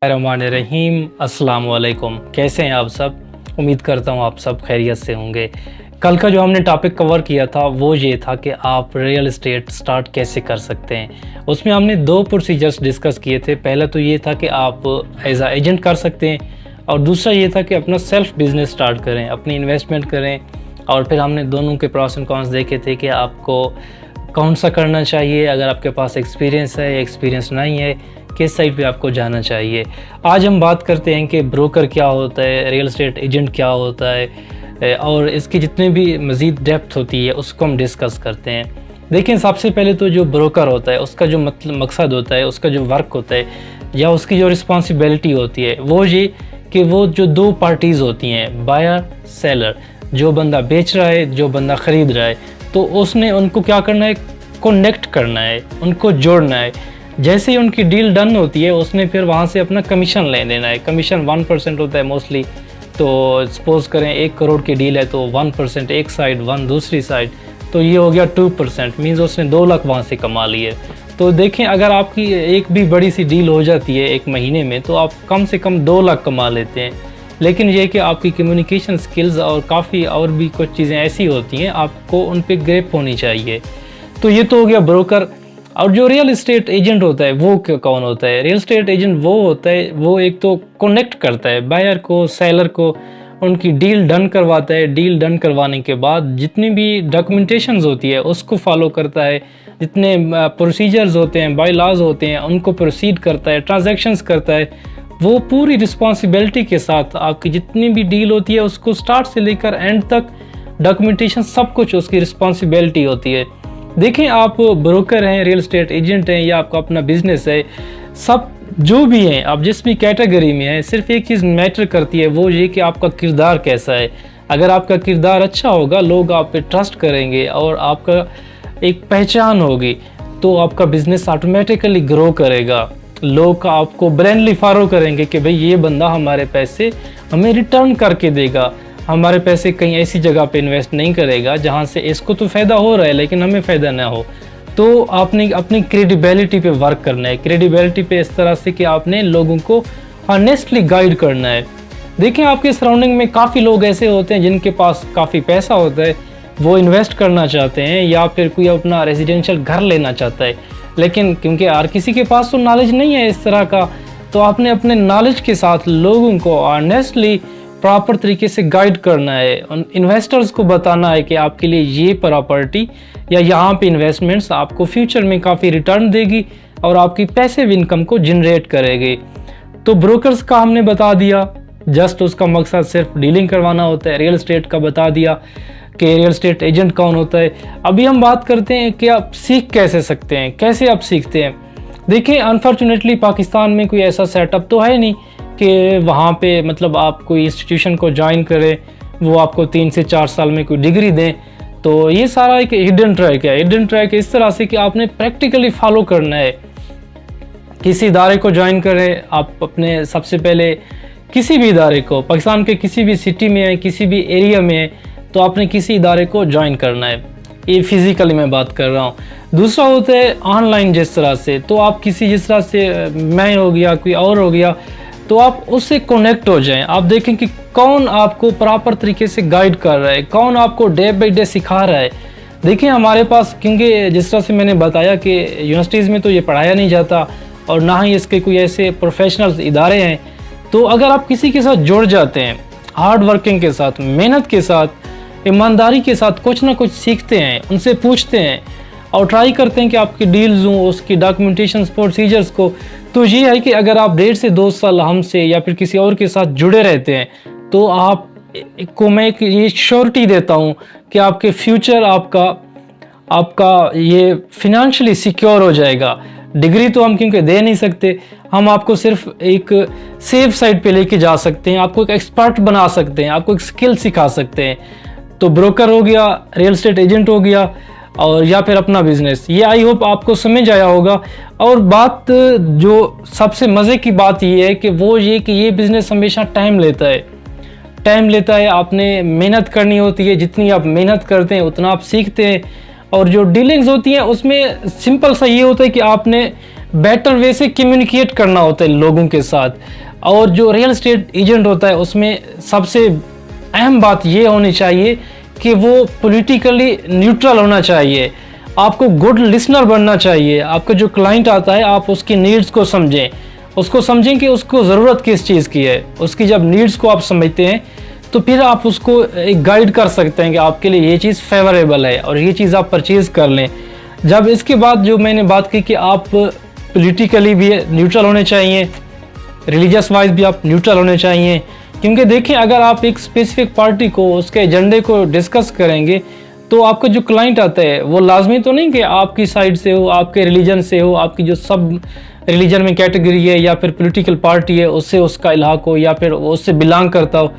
रहीम अस्सलाम वालेकुम। कैसे हैं आप सब? उम्मीद करता हूँ आप सब खैरियत से होंगे। कल का जो हमने टॉपिक कवर किया था वो ये था कि आप रियल एस्टेट स्टार्ट कैसे कर सकते हैं। उसमें हमने दो प्रोसीजर्स डिस्कस किए थे। पहला तो ये था कि आप एज आ एजेंट कर सकते हैं और दूसरा ये था कि अपना सेल्फ बिजनेस स्टार्ट करें, अपनी इन्वेस्टमेंट करें। और फिर हमने दोनों के प्रॉस एंड कॉन्स देखे थे कि आपको कौन सा करना चाहिए, अगर आपके पास एक्सपीरियंस है या एक्सपीरियंस नहीं है, किस साइड पे आपको जाना चाहिए। आज हम बात करते हैं कि ब्रोकर क्या होता है, रियल एस्टेट एजेंट क्या होता है और इसकी जितने भी मज़ीद डेप्थ होती है उसको हम डिस्कस करते हैं। देखिए, सबसे पहले तो जो ब्रोकर होता है उसका जो मकसद होता है, उसका जो वर्क होता है या उसकी जो रिस्पॉन्सिबिलिटी होती है वो ये कि वो जो दो पार्टीज़ होती हैं, बायर सेलर, जो बंदा बेच रहा है, जो बंदा ख़रीद रहा है, तो उसने उनको क्या करना है, कनेक्ट करना है, उनको जोड़ना है। जैसे ही उनकी डील डन होती है उसने फिर वहाँ से अपना कमीशन ले लेना है। कमीशन 1% होता है मोस्टली। तो सपोज़ करें 1 करोड़ की डील है तो 1% एक साइड, 1 दूसरी साइड, तो ये हो गया 2%। मीन्स उसने 2 लाख वहाँ से कमा लिए। तो देखें, अगर आपकी एक भी बड़ी सी डील हो जाती है एक महीने में तो आप कम से कम 2 लाख कमा लेते हैं। लेकिन ये कि आपकी कम्युनिकेशन स्किल्स और काफ़ी और भी कुछ चीज़ें ऐसी होती हैं, आपको उन पर ग्रिप होनी चाहिए। तो ये तो हो गया ब्रोकर। और जो रियल एस्टेट एजेंट होता है वो कौन होता है? रियल एस्टेट एजेंट वो होता है, वो एक तो कनेक्ट करता है बायर को, सेलर को, उनकी डील डन करवाता है। डील डन करवाने के बाद जितनी भी डॉक्यूमेंटेशंस होती है उसको फॉलो करता है, जितने प्रोसीजर्स होते हैं, बाय लॉज होते हैं, उनको प्रोसीड करता है, ट्रांजैक्शंस करता है। वो पूरी रिस्पॉन्सिबिलिटी के साथ आपकी जितनी भी डील होती है उसको स्टार्ट से लेकर एंड तक डॉक्यूमेंटेशन सब कुछ उसकी रिस्पॉन्सिबिलिटी होती है। देखें, आप ब्रोकर हैं, रियल एस्टेट एजेंट हैं या आपका अपना बिजनेस है, सब जो भी हैं, आप जिस भी कैटेगरी में हैं, सिर्फ एक चीज़ मैटर करती है, वो ये कि आपका किरदार कैसा है। अगर आपका किरदार अच्छा होगा, लोग आप पे ट्रस्ट करेंगे और आपका एक पहचान होगी, तो आपका बिजनेस ऑटोमेटिकली ग्रो करेगा। लोग आपको ब्लेंडली फॉलो करेंगे कि भाई ये बंदा हमारे पैसे हमें रिटर्न करके देगा, हमारे पैसे कहीं ऐसी जगह पे इन्वेस्ट नहीं करेगा जहाँ से इसको तो फ़ायदा हो रहा है लेकिन हमें फ़ायदा ना हो। तो आपने अपनी क्रेडिबिलिटी पे वर्क करना है। क्रेडिबिलिटी पे इस तरह से कि आपने लोगों को ऑनेस्टली गाइड करना है। देखिए, आपके सराउंडिंग में काफ़ी लोग ऐसे होते हैं जिनके पास काफ़ी पैसा होता है, वो इन्वेस्ट करना चाहते हैं या फिर कोई अपना रेजिडेंशियल घर लेना चाहता है, लेकिन क्योंकि हर किसी के पास तो नॉलेज नहीं है इस तरह का, तो आपने अपने नॉलेज के साथ लोगों को ऑनेस्टली प्रॉपर तरीके से गाइड करना है। उन इन्वेस्टर्स को बताना है कि आपके लिए ये प्रॉपर्टी या यहाँ पे इन्वेस्टमेंट्स आपको फ्यूचर में काफ़ी रिटर्न देगी और आपकी पैसिव इनकम को जनरेट करेगी। तो ब्रोकर्स का हमने बता दिया, जस्ट उसका मकसद सिर्फ डीलिंग करवाना होता है। रियल एस्टेट का बता दिया कि रियल एस्टेट एजेंट कौन होता है। अभी हम बात करते हैं कि आप सीख कैसे सकते हैं, कैसे आप सीखते हैं। देखिए, अनफॉर्चुनेटली पाकिस्तान में कोई ऐसा सेटअप तो है नहीं कि वहाँ पे मतलब आप कोई इंस्टीट्यूशन को ज्वाइन करें, वो आपको 3 से 4 साल में कोई डिग्री दें। तो ये सारा एक हिडन ट्रैक है। हिडन ट्रैक इस तरह से कि आपने प्रैक्टिकली फॉलो करना है। किसी इदारे को ज्वाइन करें आप, अपने सबसे पहले किसी भी इदारे को, पाकिस्तान के किसी भी सिटी में है, किसी भी एरिया में है, तो आपने किसी इदारे को ज्वाइन करना है। ये फिज़िकली मैं बात कर रहा हूँ। दूसरा होता है ऑनलाइन। जिस तरह से तो आप किसी, जिस तरह से मैं हो गया, कोई और हो गया, तो आप उससे कनेक्ट हो जाएं। आप देखें कि कौन आपको प्रॉपर तरीके से गाइड कर रहा है, कौन आपको डे बाई डे सिखा रहा है। देखिए, हमारे पास, क्योंकि जिस तरह से मैंने बताया कि यूनिवर्सिटीज़ में तो ये पढ़ाया नहीं जाता और ना ही इसके कोई ऐसे प्रोफेशनल इदारे हैं। तो अगर आप किसी के साथ जुड़ जाते हैं, हार्ड वर्किंग के साथ, मेहनत के साथ, ईमानदारी के साथ कुछ ना कुछ सीखते हैं, उनसे पूछते हैं और ट्राई करते हैं कि आपकी डील्स हों, उसकी डॉक्यूमेंटेशन प्रोसीजर्स को, तो ये है कि अगर आप 1.5 से 2 साल हमसे या फिर किसी और के साथ जुड़े रहते हैं तो आप को मैं एक ये श्योरिटी देता हूँ कि आपके फ्यूचर, आपका ये फिनेंशियली सिक्योर हो जाएगा। डिग्री तो हम क्योंकि दे नहीं सकते, हम आपको सिर्फ एक सेफ साइड पे लेके जा सकते हैं, आपको एक एक्सपर्ट बना सकते हैं, आपको एक स्किल सिखा सकते हैं। तो ब्रोकर हो गया, रियल एस्टेट एजेंट हो गया और या फिर अपना बिजनेस। ये आई होप आपको समझ आया होगा। और बात जो सबसे मज़े की बात ये है कि वो ये कि ये बिज़नेस हमेशा टाइम लेता है। टाइम लेता है, आपने मेहनत करनी होती है। जितनी आप मेहनत करते हैं उतना आप सीखते हैं। और जो डीलिंग्स होती हैं उसमें सिंपल सा ये होता है कि आपने बेटर वे से कम्युनिकेट करना होता है लोगों के साथ। और जो रियल एस्टेट एजेंट होता है उसमें सबसे अहम बात ये होनी चाहिए कि वो पॉलिटिकली न्यूट्रल होना चाहिए। आपको गुड लिसनर बनना चाहिए। आपका जो क्लाइंट आता है आप उसकी नीड्स को समझें, उसको समझें कि उसको ज़रूरत किस चीज़ की है। उसकी जब नीड्स को आप समझते हैं तो फिर आप उसको एक गाइड कर सकते हैं कि आपके लिए ये चीज़ फेवरेबल है और ये चीज़ आप परचेज़ कर लें। जब इसके बाद जो मैंने बात की कि आप पॉलिटिकली भी न्यूट्रल होने चाहिए, रिलीजियस वाइज भी आप न्यूट्रल होने चाहिए। क्योंकि देखिए अगर आप एक स्पेसिफिक पार्टी को उसके एजेंडे को डिस्कस करेंगे तो आपका जो क्लाइंट आता है वो लाजमी तो नहीं कि आपकी साइड से हो, आपके रिलीजन से हो, आपकी जो सब रिलीजन में कैटेगरी है या फिर पॉलिटिकल पार्टी है उससे उसका इलाक हो या फिर उससे बिलोंग करता हो।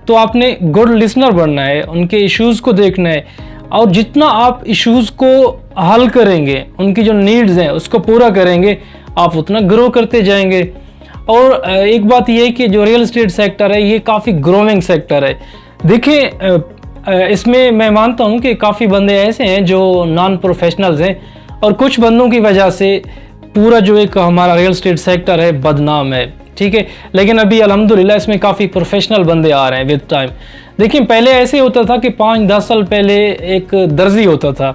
तो आपने गुड लिसनर बनना है, उनके इश्यूज़ को देखना है और जितना आप इश्यूज़ को हल करेंगे, उनकी जो नीड्स हैं उसको पूरा करेंगे, आप उतना ग्रो करते जाएंगे। और एक बात ये है कि जो रियल एस्टेट सेक्टर है ये काफ़ी ग्रोइंग सेक्टर है। देखिए इसमें मैं मानता हूँ कि काफ़ी बंदे ऐसे हैं जो नॉन प्रोफेशनल्स हैं और कुछ बंदों की वजह से पूरा जो एक हमारा रियल एस्टेट सेक्टर है बदनाम है, ठीक है। लेकिन अभी अल्हम्दुलिल्लाह इसमें काफ़ी प्रोफेशनल बंदे आ रहे हैं विद टाइम। देखिए पहले ऐसे होता था कि 5-10 साल पहले एक दर्जी होता था,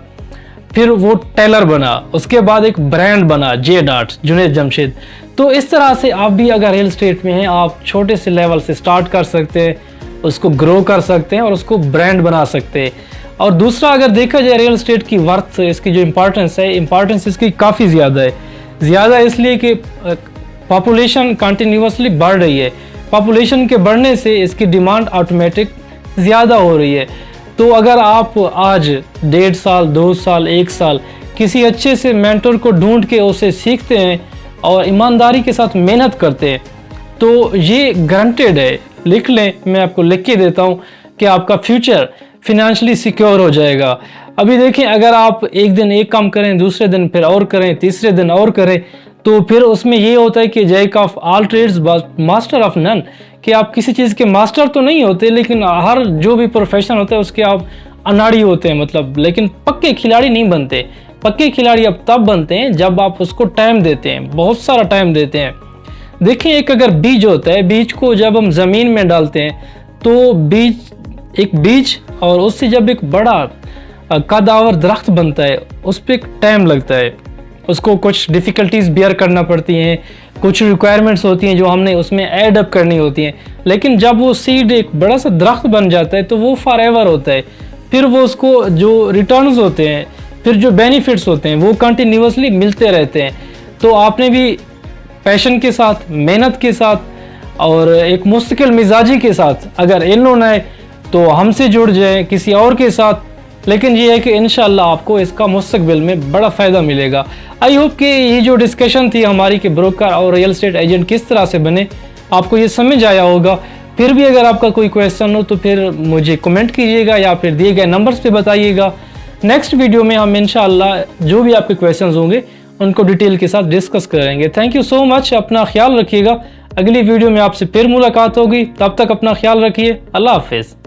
फिर वो टेलर बना, उसके बाद एक ब्रांड बना जे आर्ट जुनैद जमशेद। तो इस तरह से आप भी अगर रियल एस्टेट में हैं आप छोटे से लेवल से स्टार्ट कर सकते हैं, उसको ग्रो कर सकते हैं और उसको ब्रांड बना सकते हैं। और दूसरा अगर देखा जाए रियल एस्टेट की वर्थ, इसकी जो इम्पोर्टेंस है, इम्पोर्टेंस इसकी काफ़ी ज़्यादा है। ज़्यादा इसलिए कि पॉपुलेशन कंटिन्यूसली बढ़ रही है। पॉपुलेशन के बढ़ने से इसकी डिमांड ऑटोमेटिक ज़्यादा हो रही है। तो अगर आप आज 1.5 साल 2 साल 1 साल किसी अच्छे से मेंटर को ढूंढ के उसे सीखते हैं और ईमानदारी के साथ मेहनत करते हैं तो ये गारंटेड है, लिख लें, मैं आपको लिख के देता हूँ कि आपका फ्यूचर फिनेंशियली सिक्योर हो जाएगा। अभी देखें अगर आप एक दिन एक काम करें, दूसरे दिन फिर और करें, तीसरे दिन और करें, तो फिर उसमें ये होता है कि jack of all trades master of none, कि आप किसी चीज़ के मास्टर तो नहीं होते लेकिन हर जो भी प्रोफेशन होता है उसके आप अनाड़ी होते हैं, मतलब, लेकिन पक्के खिलाड़ी नहीं बनते। पक्के खिलाड़ी अब तब बनते हैं जब आप उसको टाइम देते हैं, बहुत सारा टाइम देते हैं। देखिए एक अगर बीज होता है, बीज को जब हम ज़मीन में डालते हैं तो बीज और उससे जब एक बड़ा कदावर दरख्त बनता है उस पर एक टाइम लगता है, उसको कुछ डिफ़िकल्टीज बियर करना पड़ती हैं, कुछ रिक्वायरमेंट्स होती हैं जो हमने उसमें ऐड अप करनी होती हैं। लेकिन जब वो सीड एक बड़ा सा दरख्त बन जाता है तो वो फॉर एवर होता है। फिर वो उसको जो रिटर्न्स होते हैं, फिर जो बेनिफिट्स होते हैं वो कंटिन्यूसली मिलते रहते हैं। तो आपने भी पैशन के साथ, मेहनत के साथ और एक मुस्तकिल मिजाजी के साथ अगर इन होना है तो हमसे जुड़ जाए किसी और के साथ। लेकिन ये है कि इंशाल्लाह आपको इसका मुस्तकबिल में बड़ा फ़ायदा मिलेगा। आई होप कि ये जो डिस्कशन थी हमारी कि ब्रोकर और रियल एस्टेट एजेंट किस तरह से बने, आपको ये समझ आया होगा। फिर भी अगर आपका कोई क्वेश्चन हो तो फिर मुझे कमेंट कीजिएगा या फिर दिए गए नंबर्स पे बताइएगा। नेक्स्ट वीडियो में हम इंशाल्लाह जो भी आपके क्वेश्चंस होंगे उनको डिटेल के साथ डिस्कस करेंगे। थैंक यू सो मच, अपना ख्याल रखिएगा। अगली वीडियो में आपसे फिर मुलाकात होगी, तब तक अपना ख्याल रखिए। अल्लाह हाफिज़।